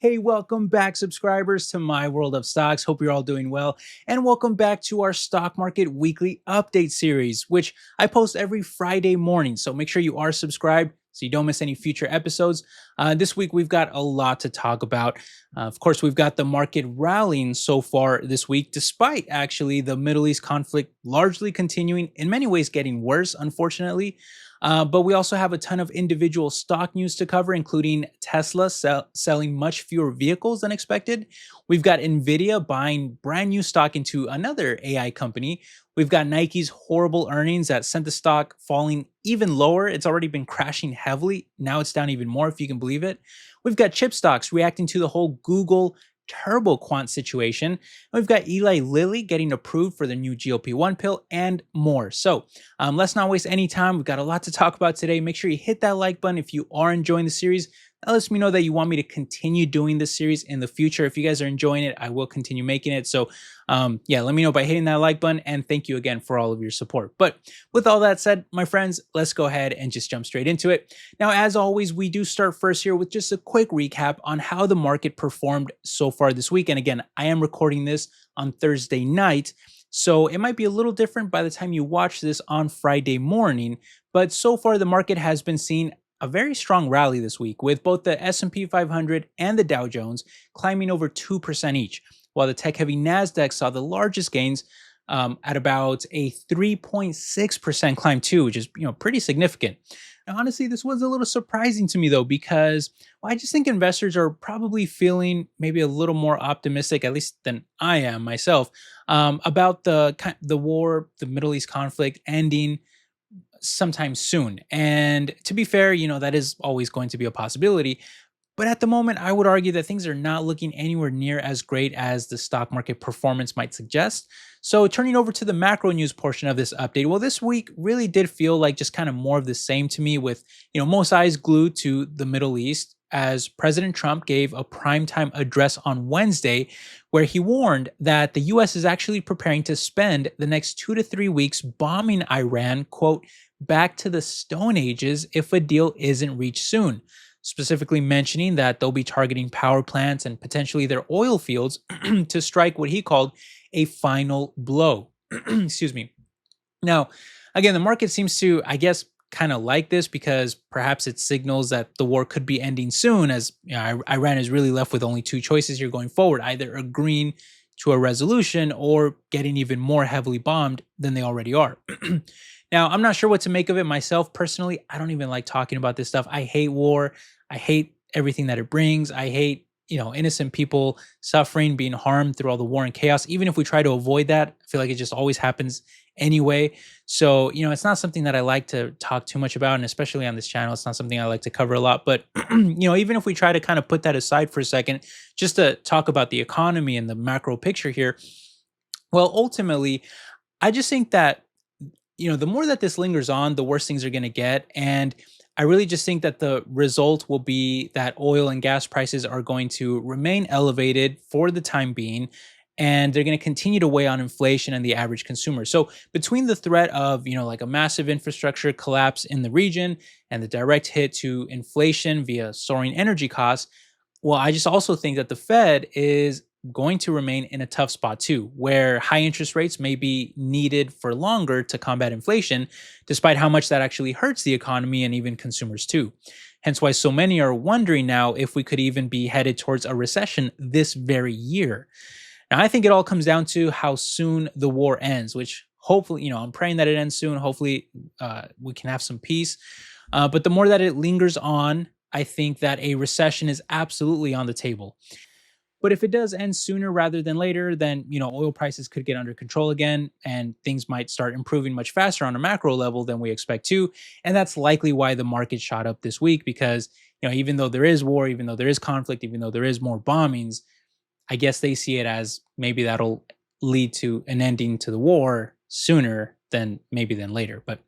Hey, welcome back, subscribers, to my world of stocks. Hope you're all doing well. And welcome back to our stock market weekly update series, which I post every Friday morning. So make sure you are subscribed so you don't miss any future episodes. This week, we've got a lot to talk about. Of course, we've got the market rallying so far this week, despite actually the Middle East conflict largely continuing, in many ways getting worse, unfortunately. But we also have a ton of individual stock news to cover, including Tesla selling much fewer vehicles than expected. We've got Nvidia buying brand new stock into another AI company. We've got Nike's horrible earnings that sent the stock falling even lower. It's already been crashing heavily. Now it's down even more, if you can believe it. We've got chip stocks reacting to the whole Google TurboQuant situation. And we've got Eli Lilly getting approved for the new GLP-1 pill and more. So let's not waste any time. We've got a lot to talk about today. Make sure you hit that like button if you are enjoying the series. That lets me know that you want me to continue doing this series in the future. If you guys are enjoying it, I will continue making it. So yeah, let me know by hitting that like button, and thank you again for all of your support. But with all that said, my friends, let's go ahead and just jump straight into it. Now, as always, we do start first here with just a quick recap on how the market performed so far this week. And again, I am recording this on Thursday night, so it might be a little different by the time you watch this on Friday morning. But so far, the market has been seeing a very strong rally this week, with both the S&P 500 and the Dow Jones climbing over 2% each, while the tech-heavy Nasdaq saw the largest gains at about a 3.6% climb too, which is pretty significant. Now, honestly, this was a little surprising to me though, because I just think investors are probably feeling maybe a little more optimistic, at least than I am myself, about the war, the Middle East conflict ending sometime soon. And to be fair, that is always going to be a possibility. But at the moment, I would argue that things are not looking anywhere near as great as the stock market performance might suggest. So turning over to the macro news portion of this update, well, this week really did feel like just kind of more of the same to me, with most eyes glued to the Middle East, as President Trump gave a primetime address on Wednesday where he warned that the US is actually preparing to spend the next 2 to 3 weeks bombing Iran, quote, back to the Stone Ages if a deal isn't reached soon, specifically mentioning that they'll be targeting power plants and potentially their oil fields to strike what he called a final blow. Excuse me. Now, again, the market seems to, I guess, kind of like this because perhaps it signals that the war could be ending soon, as Iran is really left with only two choices here going forward: either agreeing to a resolution or getting even more heavily bombed than they already are. Now, I'm not sure what to make of it myself personally. I don't even like talking about this stuff. I hate war. I hate everything that it brings. I hate, innocent people suffering, being harmed through all the war and chaos. Even if we try to avoid that, I feel like it just always happens anyway. So, it's not something that I like to talk too much about. And especially on this channel, it's not something I like to cover a lot. But, even if we try to kind of put that aside for a second, just to talk about the economy and the macro picture here, well, ultimately, I just think that the more that this lingers on, the worse things are going to get. And I really just think that the result will be that oil and gas prices are going to remain elevated for the time being, and they're going to continue to weigh on inflation and the average consumer. So between the threat of, like a massive infrastructure collapse in the region and the direct hit to inflation via soaring energy costs, well, I just also think that the Fed is going to remain in a tough spot too, where high interest rates may be needed for longer to combat inflation, despite how much that actually hurts the economy and even consumers too. Hence why so many are wondering now if we could even be headed towards a recession this very year. Now, I think it all comes down to how soon the war ends, which hopefully, I'm praying that it ends soon. Hopefully we can have some peace. But the more that it lingers on, I think that a recession is absolutely on the table. But if it does end sooner rather than later, then oil prices could get under control again, and things might start improving much faster on a macro level than we expect to. And that's likely why the market shot up this week, because even though there is war, even though there is conflict, even though there is more bombings, I guess they see it as maybe that'll lead to an ending to the war sooner than later. But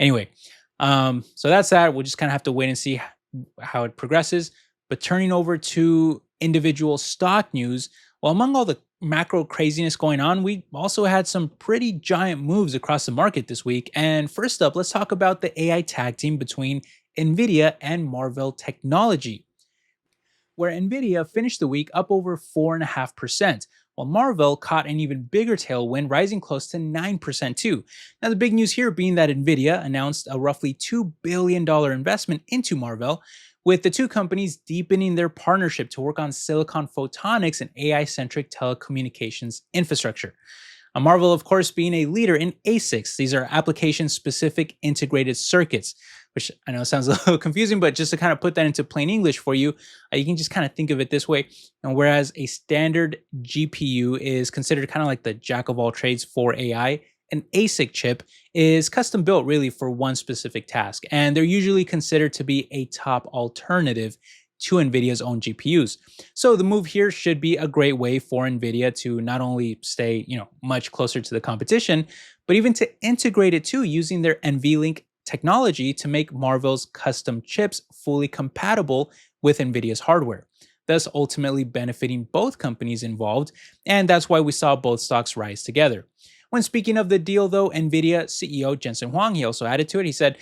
anyway, so that's that. We'll just kind of have to wait and see how it progresses. But turning over to individual stock news, well, among all the macro craziness going on, we also had some pretty giant moves across the market this week. And first up, let's talk about the AI tag team between Nvidia and Marvell Technology. where Nvidia finished the week up over 4.5%, while Marvell caught an even bigger tailwind, rising close to 9% too. Now, the big news here being that Nvidia announced a roughly $2 billion investment into Marvell, with the two companies deepening their partnership to work on silicon photonics and AI centric telecommunications infrastructure. Marvell, of course, being a leader in ASICs. These are application specific integrated circuits, which I know sounds a little confusing, but just to kind of put that into plain English for you, you can just kind of think of it this way. And whereas a standard GPU is considered kind of like the jack of all trades for AI, an ASIC chip is custom built really for one specific task. And they're usually considered to be a top alternative to NVIDIA's own GPUs. So the move here should be a great way for NVIDIA to not only stay, much closer to the competition, but even to integrate it too using their NVLink technology to make Marvell's custom chips fully compatible with NVIDIA's hardware, thus ultimately benefiting both companies involved, and that's why we saw both stocks rise together. When speaking of the deal, though, NVIDIA CEO Jensen Huang, he also added to it. He said,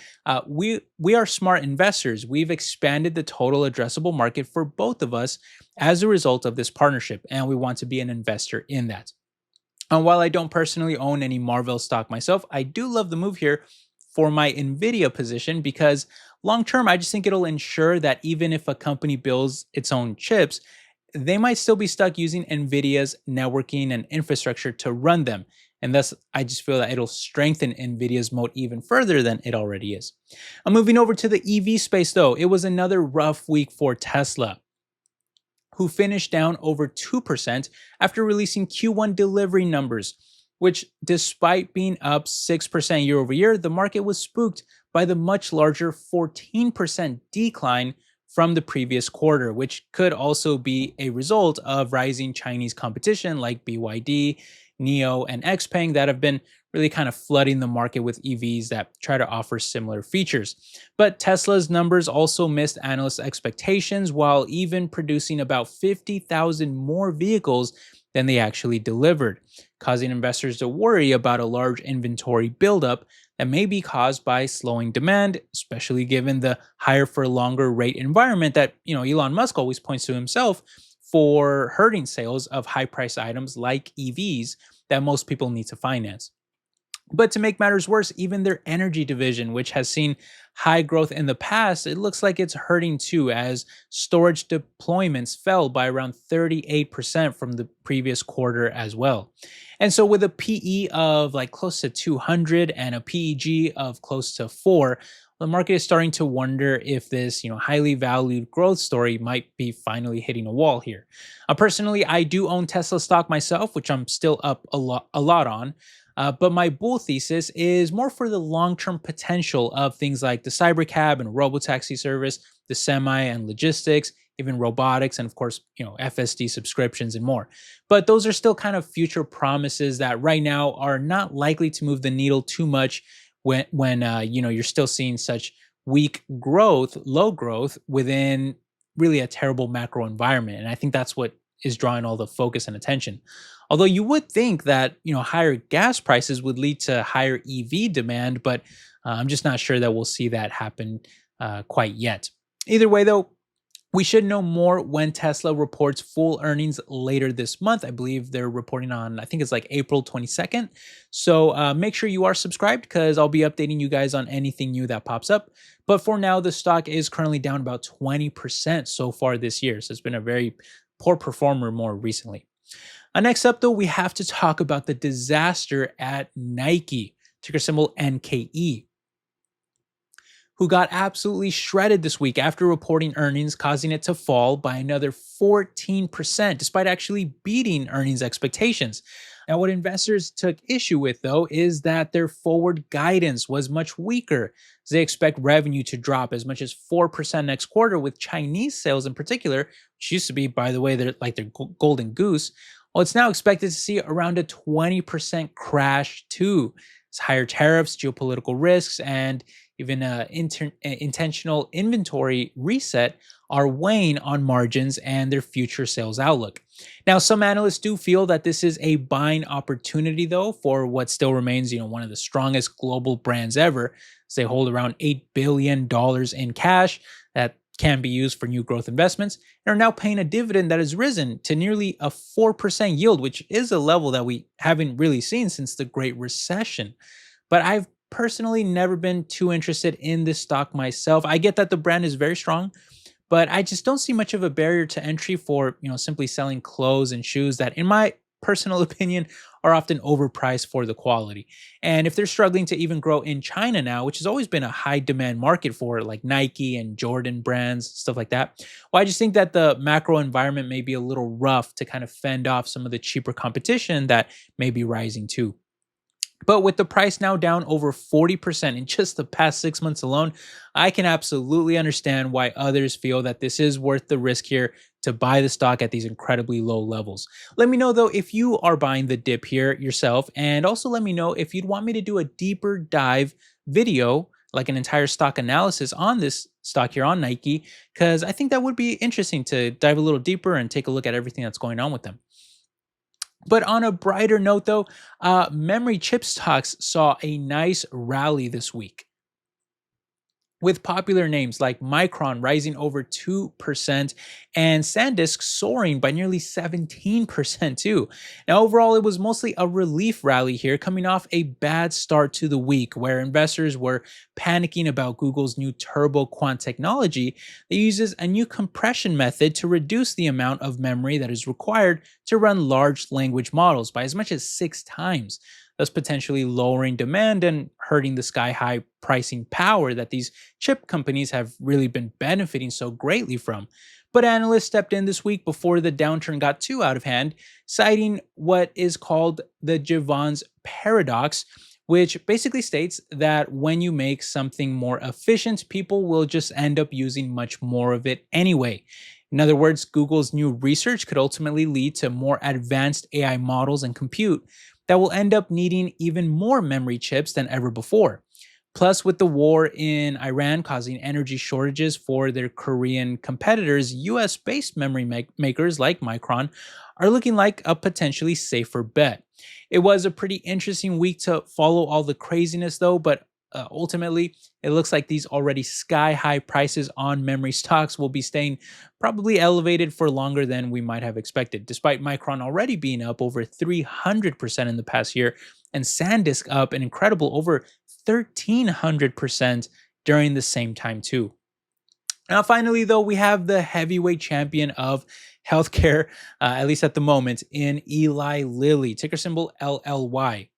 we are smart investors. We've expanded the total addressable market for both of us as a result of this partnership, and we want to be an investor in that. And while I don't personally own any Marvell stock myself, I do love the move here for my NVIDIA position because long term, I just think it'll ensure that even if a company builds its own chips, they might still be stuck using NVIDIA's networking and infrastructure to run them. And thus, I just feel that it'll strengthen NVIDIA's moat even further than it already is. I'm moving over to the EV space, though. It was another rough week for Tesla, who finished down over 2% after releasing Q1 delivery numbers, which, despite being up 6% year over year, the market was spooked by the much larger 14% decline from the previous quarter, which could also be a result of rising Chinese competition like BYD, NIO, and XPeng that have been really kind of flooding the market with EVs that try to offer similar features. But Tesla's numbers also missed analysts' expectations while even producing about 50,000 more vehicles than they actually delivered, causing investors to worry about a large inventory buildup that may be caused by slowing demand, especially given the higher for longer rate environment that, Elon Musk always points to himself for hurting sales of high price items like EVs that most people need to finance. But to make matters worse, even their energy division, which has seen high growth in the past, it looks like it's hurting too, as storage deployments fell by around 38% from the previous quarter as well. And so with a PE of like close to 200 and a PEG of close to 4, the market is starting to wonder if this, highly valued growth story might be finally hitting a wall here. Personally, I do own Tesla stock myself, which I'm still up a lot on. But my bull thesis is more for the long-term potential of things like the cybercab and robotaxi service, the semi and logistics, even robotics, and of course, FSD subscriptions and more. But those are still kind of future promises that right now are not likely to move the needle too much when you're still seeing such weak growth, low growth within really a terrible macro environment. And I think that's what is drawing all the focus and attention. Although you would think that higher gas prices would lead to higher EV demand, but I'm just not sure that we'll see that happen quite yet. Either way, though, we should know more when Tesla reports full earnings later this month. I believe they're reporting on, I think it's like April 22nd. So make sure you are subscribed because I'll be updating you guys on anything new that pops up. But for now, the stock is currently down about 20% so far this year. So it's been a very poor performer more recently. Next up, though, we have to talk about the disaster at Nike, ticker symbol NKE, who got absolutely shredded this week after reporting earnings, causing it to fall by another 14%, despite actually beating earnings expectations. Now, what investors took issue with, though, is that their forward guidance was much weaker, as they expect revenue to drop as much as 4% next quarter, with Chinese sales in particular, which used to be, by the way, their golden goose. Well, it's now expected to see around a 20% crash too. It's higher tariffs, geopolitical risks, and even intentional inventory reset are weighing on margins and their future sales outlook. Now, some analysts do feel that this is a buying opportunity, though, for what still remains, one of the strongest global brands ever, as they hold around $8 billion in cash that can be used for new growth investments and are now paying a dividend that has risen to nearly a 4% yield, which is a level that we haven't really seen since the Great Recession. But I've personally never been too interested in this stock myself. I get that the brand is very strong, but I just don't see much of a barrier to entry for, simply selling clothes and shoes that, in my personal opinion, are often overpriced for the quality. And if they're struggling to even grow in China now, which has always been a high demand market for like Nike and Jordan brands, stuff like that, well, I just think that the macro environment may be a little rough to kind of fend off some of the cheaper competition that may be rising too. But with the price now down over 40% in just the past 6 months alone, I can absolutely understand why others feel that this is worth the risk here to buy the stock at these incredibly low levels. Let me know though if you are buying the dip here yourself, and also let me know if you'd want me to do a deeper dive video, like an entire stock analysis on this stock here on Nike, because I think that would be interesting to dive a little deeper and take a look at everything that's going on with them. But on a brighter note, though, memory chip stocks saw a nice rally this week, with popular names like Micron rising over 2% and Sandisk soaring by nearly 17% too. Now, overall, it was mostly a relief rally here, coming off a bad start to the week where investors were panicking about Google's new TurboQuant technology that uses a new compression method to reduce the amount of memory that is required to run large language models by as much as 6 times, thus potentially lowering demand and hurting the sky-high pricing power that these chip companies have really been benefiting so greatly from. But analysts stepped in this week before the downturn got too out of hand, citing what is called the Jevons paradox, which basically states that when you make something more efficient, people will just end up using much more of it anyway. In other words, Google's new research could ultimately lead to more advanced AI models and compute that will end up needing even more memory chips than ever before. Plus, with the war in Iran causing energy shortages for their Korean competitors, US based memory makers like Micron are looking like a potentially safer bet. It was a pretty interesting week to follow all the craziness, though, but ultimately, it looks like these already sky high prices on memory stocks will be staying probably elevated for longer than we might have expected, despite Micron already being up over 300% in the past year and Sandisk up an incredible over 1,300% during the same time, too. Now, finally, though, we have the heavyweight champion of healthcare, at least at the moment, in Eli Lilly, ticker symbol LLY,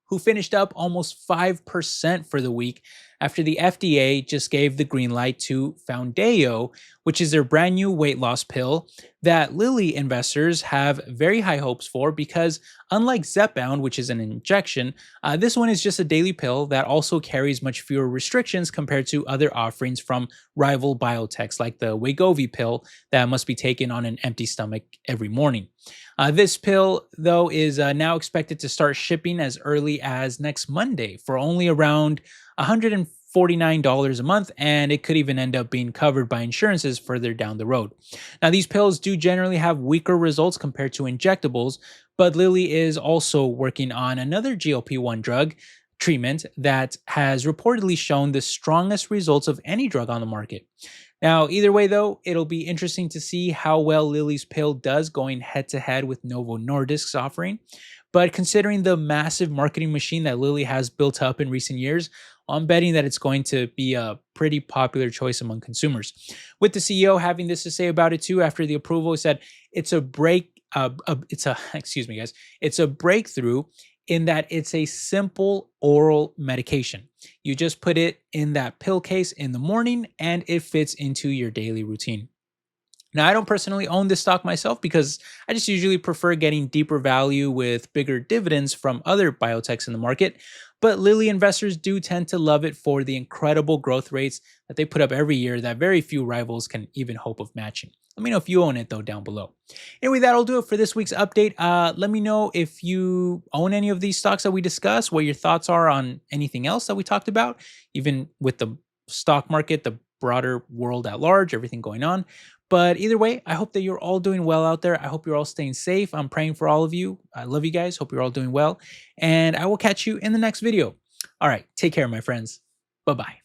who finished up almost 5% for the week after the FDA just gave the green light to Foundayo, which is their brand new weight loss pill that Lilly investors have very high hopes for because, unlike Zepbound, which is an injection, this one is just a daily pill that also carries much fewer restrictions compared to other offerings from rival biotechs like the Wegovy pill that must be taken on an empty stomach every morning. This pill, though, is now expected to start shipping as early as next Monday for only around $149 a month, and it could even end up being covered by insurances further down the road. Now, these pills do generally have weaker results compared to injectables, but Lilly is also working on another GLP-1 drug treatment that has reportedly shown the strongest results of any drug on the market. Now, either way, though, it'll be interesting to see how well Lilly's pill does going head-to-head with Novo Nordisk's offering. But considering the massive marketing machine that Lilly has built up in recent years, I'm betting that it's going to be a pretty popular choice among consumers. With the CEO having this to say about it too after the approval, he said it's a breakthrough in that it's a simple oral medication. You just put it in that pill case in the morning and it fits into your daily routine. Now, I don't personally own this stock myself because I just usually prefer getting deeper value with bigger dividends from other biotechs in the market. But Lilly investors do tend to love it for the incredible growth rates that they put up every year that very few rivals can even hope of matching. Let me know if you own it, though, down below. Anyway, that'll do it for this week's update. Let me know if you own any of these stocks that we discussed, what your thoughts are on anything else that we talked about, even with the stock market, the broader world at large, everything going on. But either way, I hope that you're all doing well out there. I hope you're all staying safe. I'm praying for all of you. I love you guys. Hope you're all doing well. And I will catch you in the next video. All right. Take care, my friends. Bye-bye.